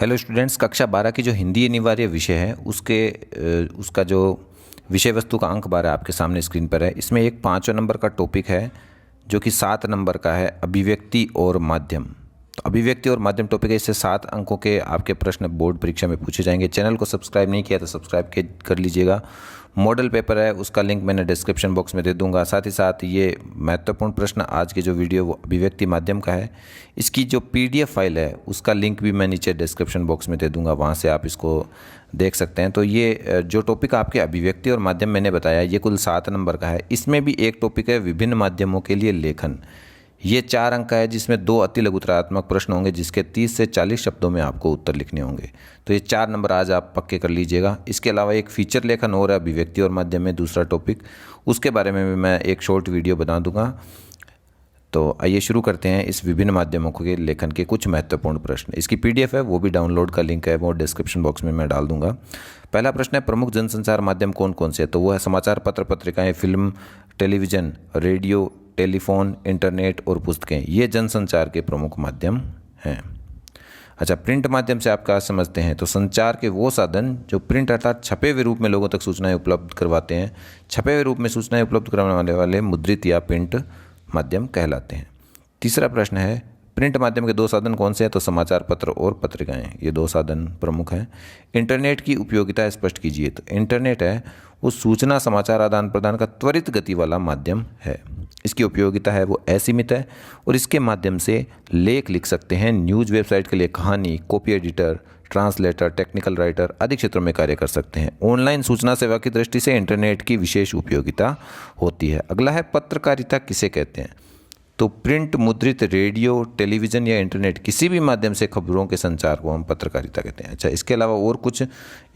Hello students, कक्षा 12 की जो हिंदी अनिवार्य विषय है उसका जो विषय वस्तु का अंक 12 आपके सामने स्क्रीन पर है। इसमें एक 5 नंबर का टॉपिक है जो कि 7 नंबर का है, अभिव्यक्ति और माध्यम। तो अभिव्यक्ति और माध्यम टॉपिक है। इससे 7 अंकों के आपके प्रश्न बोर्ड परीक्षा में पूछे जाएंगे। चैनल को सब्सक्राइब नहीं किया तो सब्सक्राइब कर लीजिएगा। मॉडल पेपर है, उसका लिंक मैंने डिस्क्रिप्शन बॉक्स में दे दूंगा। साथ ही साथ ये महत्वपूर्ण प्रश्न आज की जो वीडियो वो अभिव्यक्ति माध्यम का है, इसकी जो पीडीएफ फाइल है उसका लिंक भी मैं नीचे डिस्क्रिप्शन बॉक्स में दे दूंगा, वहाँ से आप इसको देख सकते हैं। तो ये जो टॉपिक आपके अभिव्यक्ति और माध्यम मैंने बताया, ये कुल 7 नंबर का है। इसमें भी एक टॉपिक है विभिन्न माध्यमों के लिए लेखन। ये 4 अंक का है, जिसमें 2 अति लघुतरात्मक प्रश्न होंगे जिसके 30 से 40 शब्दों में आपको उत्तर लिखने होंगे। तो ये 4 नंबर आज आप पक्के कर लीजिएगा। इसके अलावा एक फीचर लेखन और है अभिव्यक्ति और माध्यम में, दूसरा टॉपिक, उसके बारे में भी मैं एक शॉर्ट वीडियो बना दूंगा। तो आइए शुरू करते हैं इस विभिन्न माध्यमों के लेखन के कुछ महत्वपूर्ण प्रश्न। इसकी पीडीएफ है, वो भी डाउनलोड का लिंक है, वो डिस्क्रिप्शन बॉक्स में मैं डाल दूंगा। पहला प्रश्न है, प्रमुख जनसंचार माध्यम कौन कौन से है? तो वो है समाचार पत्र, पत्रिकाएं, film, television, radio, telephone, internet और पुस्तकें। ये जनसंचार के प्रमुख माध्यम हैं। अच्छा, प्रिंट माध्यम से आप क्या समझते हैं? तो संचार के वो साधन जो प्रिंट अर्थात छपे हुए रूप में लोगों तक सूचनाएं उपलब्ध करवाते हैं। छपे हुए रूप में सूचनाएं उपलब्ध करवाने वाले मुद्रित या प्रिंट माध्यम कहलाते हैं। तीसरा प्रश्न है, प्रिंट माध्यम के 2 साधन कौन से हैं? तो समाचार पत्र और पत्रिकाएं, ये 2 साधन प्रमुख हैं। इंटरनेट की उपयोगिता स्पष्ट कीजिए। तो इंटरनेट है वो सूचना समाचार आदान प्रदान का त्वरित गति वाला माध्यम है। इसकी उपयोगिता है वो असीमित है और इसके माध्यम से लेख लिख सकते हैं। न्यूज़ वेबसाइट के लिए कहानी, copy editor, translator, technical writer आदि क्षेत्रों में कार्य कर सकते हैं। ऑनलाइन सूचना सेवा की दृष्टि से इंटरनेट की विशेष उपयोगिता होती है। अगला है, पत्रकारिता किसे कहते हैं? तो प्रिंट, मुद्रित, रेडियो, टेलीविज़न या इंटरनेट किसी भी माध्यम से खबरों के संचार को हम पत्रकारिता कहते हैं। अच्छा, इसके अलावा और कुछ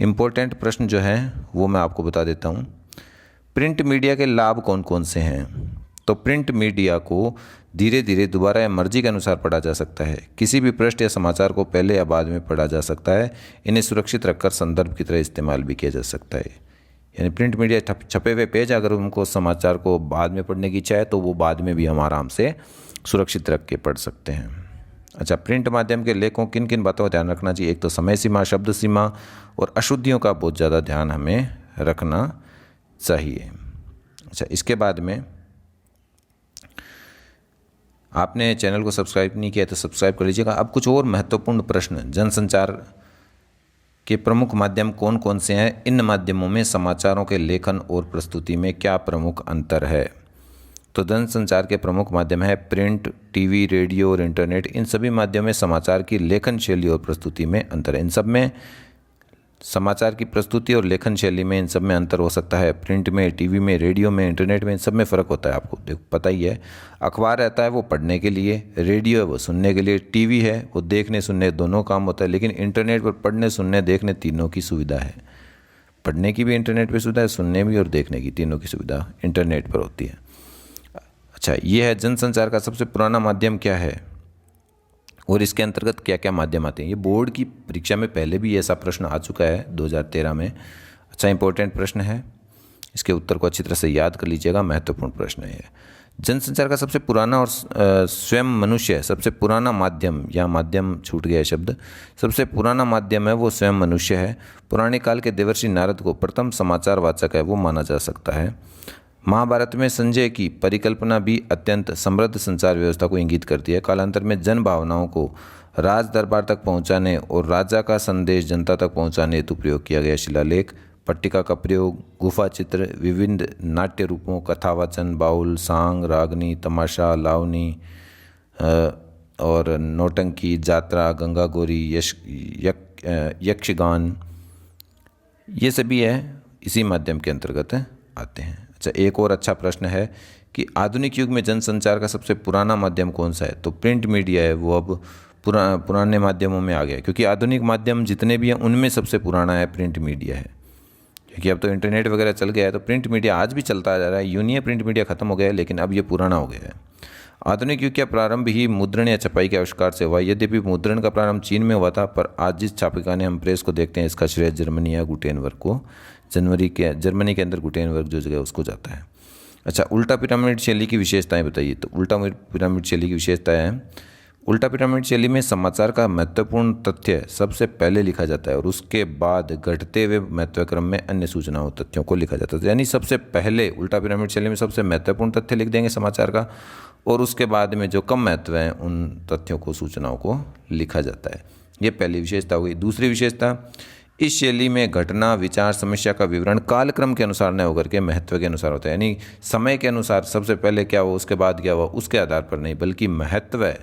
इम्पोर्टेंट प्रश्न जो हैं वो मैं आपको बता देता हूँ। प्रिंट मीडिया के लाभ कौन कौन से हैं? तो प्रिंट मीडिया को धीरे धीरे दोबारा या मर्जी के अनुसार पढ़ा जा सकता है। किसी भी पृष्ठ या समाचार को पहले या बाद में पढ़ा जा सकता है। इन्हें सुरक्षित रखकर संदर्भ की तरह इस्तेमाल भी किया जा सकता है। यानी प्रिंट मीडिया छपे हुए पेज, अगर उनको समाचार को बाद में पढ़ने की इच्छा है तो वो बाद में भी हम आराम से सुरक्षित रख के पढ़ सकते हैं। अच्छा, प्रिंट माध्यम के लेखों किन किन बातों का ध्यान रखना चाहिए? एक तो समय सीमा, शब्द सीमा और अशुद्धियों का बहुत ज़्यादा ध्यान हमें रखना चाहिए। अच्छा, इसके बाद में आपने चैनल को सब्सक्राइब नहीं किया तो सब्सक्राइब कर लीजिएगा। अब कुछ और महत्वपूर्ण प्रश्न, जनसंचार के प्रमुख माध्यम कौन कौन से हैं? इन माध्यमों में समाचारों के लेखन और प्रस्तुति में क्या प्रमुख अंतर है? तो जनसंचार के प्रमुख माध्यम है प्रिंट, टीवी, रेडियो और इंटरनेट। इन सभी माध्यमों में समाचार की लेखन शैली और प्रस्तुति में अंतर है। इन सब में समाचार की प्रस्तुति और लेखन शैली में इन सब में अंतर हो सकता है। प्रिंट में, टीवी में, रेडियो में, इंटरनेट में, इन सब में फ़र्क होता है, आपको पता ही है। अखबार रहता है वो पढ़ने के लिए, रेडियो है वो सुनने के लिए, टीवी है वो देखने सुनने दोनों काम होता है। लेकिन इंटरनेट पर पढ़ने, सुनने, देखने तीनों की सुविधा है। पढ़ने की भी इंटरनेट पर सुविधा है, सुनने भी और देखने की, तीनों की सुविधा इंटरनेट पर होती है। अच्छा, ये है जनसंचार का सबसे पुराना माध्यम क्या है और इसके अंतर्गत क्या क्या माध्यम आते हैं। ये बोर्ड की परीक्षा में पहले भी ऐसा प्रश्न आ चुका है 2013 में। अच्छा, इंपॉर्टेंट प्रश्न है, इसके उत्तर को अच्छी तरह से याद कर लीजिएगा, महत्वपूर्ण प्रश्न है। जनसंचार का सबसे पुराना और स्वयं मनुष्य, सबसे पुराना माध्यम, या माध्यम छूट गया शब्द, सबसे पुराना माध्यम है वो स्वयं मनुष्य है। पुराने काल के देवर्षि नारद को प्रथम समाचार वाचक है वो माना जा सकता है। महाभारत में संजय की परिकल्पना भी अत्यंत समृद्ध संचार व्यवस्था को इंगित करती है। कालांतर में जन भावनाओं को राज दरबार तक पहुंचाने और राजा का संदेश जनता तक पहुंचाने हेतु प्रयोग किया गया शिलालेख, पट्टिका का प्रयोग, गुफा चित्र, विभिन्न नाट्य रूपों, कथावाचन, बाउल, सांग, रागनी, तमाशा, लावनी और नौटंकी, जात्रा, गंगा गौरी, यक्षगान, ये सभी है इसी माध्यम के अंतर्गत आते हैं। अच्छा, एक और अच्छा प्रश्न है कि आधुनिक युग में जनसंचार का सबसे पुराना माध्यम कौन सा है? तो प्रिंट मीडिया है वो अब पुराने माध्यमों में आ गया है, क्योंकि आधुनिक माध्यम जितने भी हैं उनमें सबसे पुराना है प्रिंट मीडिया है। क्योंकि अब तो इंटरनेट वगैरह चल गया है, तो प्रिंट मीडिया आज भी चलता जा रहा है। यूं नहीं है प्रिंट मीडिया खत्म हो गया है, लेकिन अब ये पुराना हो गया है। आधुनिक युग का प्रारंभ ही मुद्रण या छपाई के आविष्कार से हुआ। यद्यपि मुद्रण का प्रारंभ चीन में हुआ था, पर आज जिस छापिका ने हम प्रेस को देखते हैं इसका श्रेय जर्मनी या गुटेनबर्ग को, जर्मनी के अंदर गुटेनबर्ग जो जगह उसको जाता है। अच्छा, उल्टा पिरामिड शैली की विशेषताएं बताइए। तो उल्टा पिरामिड शैली की विशेषताएं हैं उल्टा पिरामिड शैली में समाचार का महत्वपूर्ण तथ्य सबसे पहले लिखा जाता है और उसके बाद घटते हुए महत्वक्रम में अन्य सूचनाओं तथ्यों को लिखा जाता है। यानी सबसे पहले उल्टा पिरामिड शैली में सबसे महत्वपूर्ण तथ्य लिख देंगे समाचार का, और उसके बाद में जो कम महत्व है उन तथ्यों को, सूचनाओं को लिखा जाता है। ये पहली विशेषता हो गई। दूसरी विशेषता, इस शैली में घटना, विचार, समस्या का विवरण कालक्रम के अनुसार न होकर के महत्व के अनुसार होता है। यानी समय के अनुसार सबसे पहले क्या हुआ, उसके बाद क्या हुआ, उसके आधार पर नहीं, बल्कि महत्व है,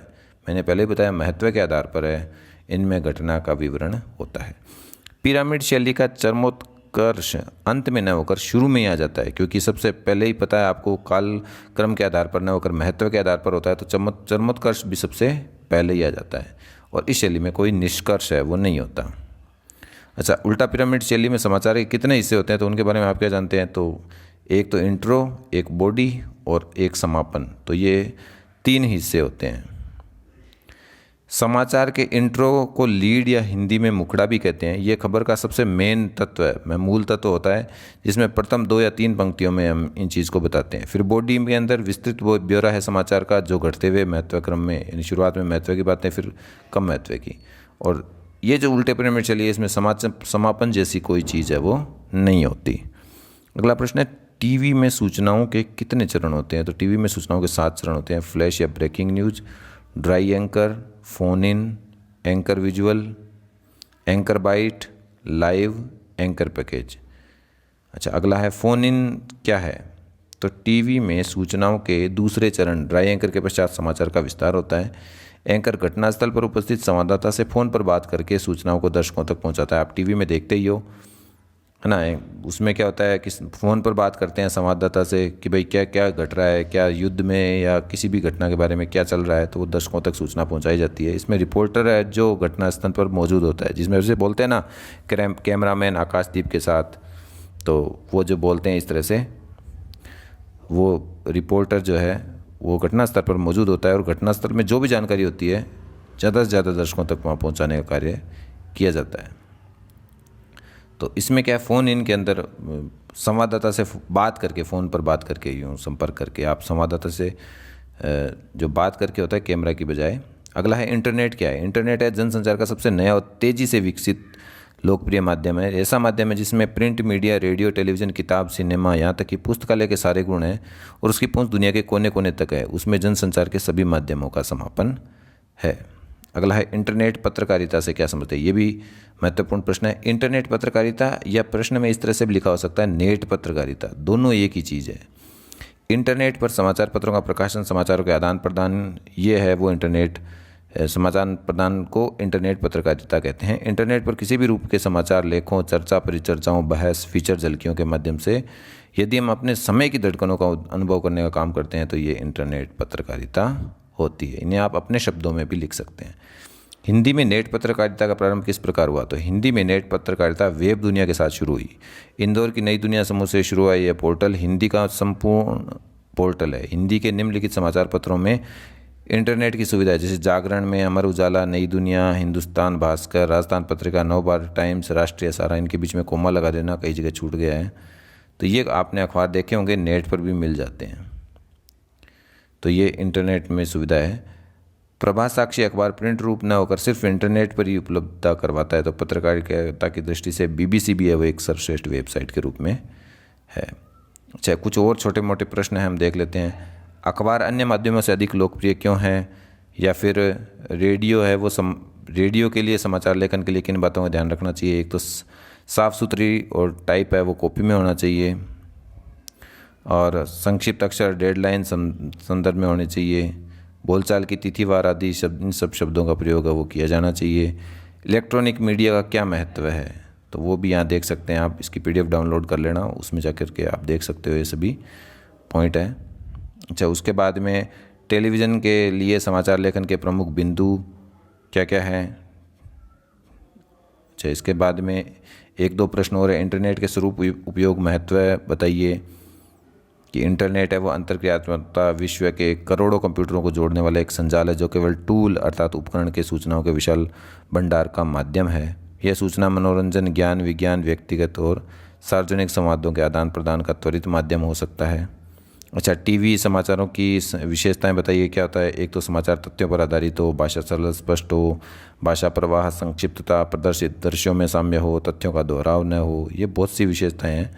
मैंने पहले ही बताया महत्व के आधार पर है, इनमें घटना का विवरण होता है। पिरामिड शैली का चरमोत्कर्ष अंत में न होकर शुरू में ही आ जाता है, क्योंकि सबसे पहले ही पता है आपको काल क्रम के आधार पर न होकर महत्व के आधार पर होता है, तो चरमोत्कर्ष भी सबसे पहले ही आ जाता है। और इस शैली में कोई निष्कर्ष है वो नहीं होता। अच्छा, उल्टा पिरामिड शैली में समाचार के कितने हिस्से होते हैं, तो उनके बारे में आप क्या जानते हैं? तो एक तो इंट्रो, एक बॉडी और एक समापन, तो ये 3 हिस्से होते हैं। समाचार के इंट्रो को लीड या हिंदी में मुखड़ा भी कहते हैं। ये खबर का सबसे मेन तत्व है, मूल तत्व होता है, जिसमें प्रथम 2 या 3 पंक्तियों में हम इन चीज़ को बताते हैं। फिर बॉडी के अंदर विस्तृत ब्यौरा है समाचार का, जो घटते हुए महत्वक्रम में, यानी शुरुआत में महत्व की बातें, फिर कम महत्व की। और ये जो उल्टे पिरामिड चली है, इसमें समापन जैसी कोई चीज़ है वो नहीं होती। अगला प्रश्न है, टीवी में सूचनाओं के कितने चरण होते हैं? तो टीवी में सूचनाओं के 7 चरण होते हैं। फ्लैश या breaking news, dry anchor, phone in, anchor visual, anchor bite, live, anchor package. अच्छा, अगला है फोन इन क्या है? तो टीवी में सूचनाओं के दूसरे चरण ड्राई एंकर के पश्चात समाचार का विस्तार होता है। एंकर घटनास्थल पर उपस्थित संवाददाता से फ़ोन पर बात करके सूचनाओं को दर्शकों तक पहुंचाता है। आप टीवी में देखते ही हो, है ना, उसमें क्या होता है कि फ़ोन पर बात करते हैं संवाददाता से कि भाई क्या क्या घट रहा है, क्या युद्ध में या किसी भी घटना के बारे में क्या चल रहा है, तो वो दर्शकों तक सूचना पहुंचाई जाती है। इसमें रिपोर्टर है जो घटनास्थल पर मौजूद होता है, जिसमें जैसे बोलते हैं ना कैमरामैन आकाशदीप के साथ, तो वो जो बोलते हैं इस तरह से, वो रिपोर्टर जो है वो घटनास्थल पर मौजूद होता है और घटनास्थल में जो भी जानकारी होती है ज़्यादा से ज़्यादा दर्शकों तक वहाँ पहुँचाने का कार्य किया जाता है। तो इसमें क्या है, फ़ोन इन के अंदर संवाददाता से बात करके, फ़ोन पर बात करके, यूँ संपर्क करके आप संवाददाता से जो बात करके होता है कैमरा की बजाय। अगला है इंटरनेट क्या है? इंटरनेट है जनसंचार का सबसे नया और तेज़ी से विकसित लोकप्रिय माध्यम है। ऐसा माध्यम है जिसमें प्रिंट मीडिया, रेडियो, टेलीविज़न, किताब, सिनेमा, यहाँ तक कि पुस्तकालय के सारे गुण हैं और उसकी पहुँच दुनिया के कोने कोने तक है। उसमें जनसंचार के सभी माध्यमों का समापन है। अगला है इंटरनेट पत्रकारिता से क्या समझते हैं? ये भी महत्वपूर्ण प्रश्न है। इंटरनेट पत्रकारिता, या प्रश्न में इस तरह से भी लिखा हो सकता है नेट पत्रकारिता, दोनों एक ही चीज़ है। इंटरनेट पर समाचार पत्रों का प्रकाशन, समाचारों के आदान प्रदान, ये है वो इंटरनेट समाचार प्रदान को इंटरनेट पत्रकारिता कहते हैं। इंटरनेट पर किसी भी रूप के समाचार, लेखों, चर्चा, परिचर्चाओं, बहस, फीचर झलकियों के माध्यम से यदि हम अपने समय की धड़कनों का अनुभव करने का काम करते हैं तो ये इंटरनेट पत्रकारिता होती है। इन्हें आप अपने शब्दों में भी लिख सकते हैं। हिंदी में नेट पत्रकारिता का प्रारंभ किस प्रकार हुआ? तो हिंदी में नेट पत्रकारिता वेब दुनिया के साथ शुरू हुई। इंदौर की नई दुनिया समूह से शुरू हुआ यह पोर्टल हिंदी का संपूर्ण पोर्टल है। हिंदी के निम्नलिखित समाचार पत्रों में इंटरनेट की सुविधा है, जैसे जागरण में अमर उजाला, नई दुनिया, हिंदुस्तान भास्कर, राजस्थान पत्रिका, नवभारत टाइम्स, राष्ट्रीय सहारा, इनके बीच में कोमा लगा देना कई जगह छूट गया है। तो ये आपने अखबार देखे होंगे, नेट पर भी मिल जाते हैं। तो ये इंटरनेट में सुविधा है। प्रभात साक्षी अखबार प्रिंट रूप न होकर सिर्फ इंटरनेट पर ही उपलब्धता करवाता है। तो पत्रकारिता की दृष्टि से BBC भी है वो एक सर्वश्रेष्ठ वेबसाइट के रूप में है। अच्छा, कुछ और छोटे मोटे प्रश्न हैं, हम देख लेते हैं। अखबार अन्य माध्यमों से अधिक लोकप्रिय क्यों है? या फिर रेडियो है वो रेडियो के लिए समाचार लेखन के लिए किन बातों का ध्यान रखना चाहिए? एक तो साफ़ सुथरी और टाइप है वो कॉपी में होना चाहिए, और संक्षिप्त अक्षर, डेडलाइन संदर्भ में होने चाहिए, बोलचाल की तिथिवार आदि इन सब शब्दों का प्रयोग है वो किया जाना चाहिए। इलेक्ट्रॉनिक मीडिया का क्या महत्व है? तो वो भी यहाँ देख सकते हैं आप, इसकी PDF डाउनलोड कर लेना, उसमें जाकर के आप देख सकते हो, ये सभी पॉइंट है। अच्छा, उसके बाद में टेलीविज़न के लिए समाचार लेखन के प्रमुख बिंदु क्या क्या हैं? अच्छा, इसके बाद में 1-2 प्रश्न और है। इंटरनेट के स्वरूप, उपयोग, महत्व बताइए कि इंटरनेट है वो अंतर्क्रियात्मकता विश्व के करोड़ों कंप्यूटरों को जोड़ने वाला एक संजाल है जो केवल टूल अर्थात उपकरण के सूचनाओं के विशाल भंडार का माध्यम है। यह सूचना, मनोरंजन, ज्ञान, विज्ञान, व्यक्तिगत और सार्वजनिक संवादों के आदान प्रदान का त्वरित माध्यम हो सकता है। अच्छा, टीवी समाचारों की विशेषताएं बताइए, क्या होता है। एक तो समाचार तथ्यों पर आधारित हो, भाषा सरल स्पष्ट हो, भाषा प्रवाह संक्षिप्तता, प्रदर्शित दृश्यों में साम्य हो, तथ्यों का दोहराव न हो। ये बहुत सी विशेषताएं हैं।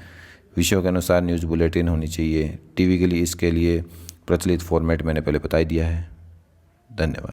विषयों के अनुसार न्यूज़ बुलेटिन होनी चाहिए। टीवी के लिए इसके लिए प्रचलित फॉर्मेट मैंने पहले बता ही दिया है। धन्यवाद।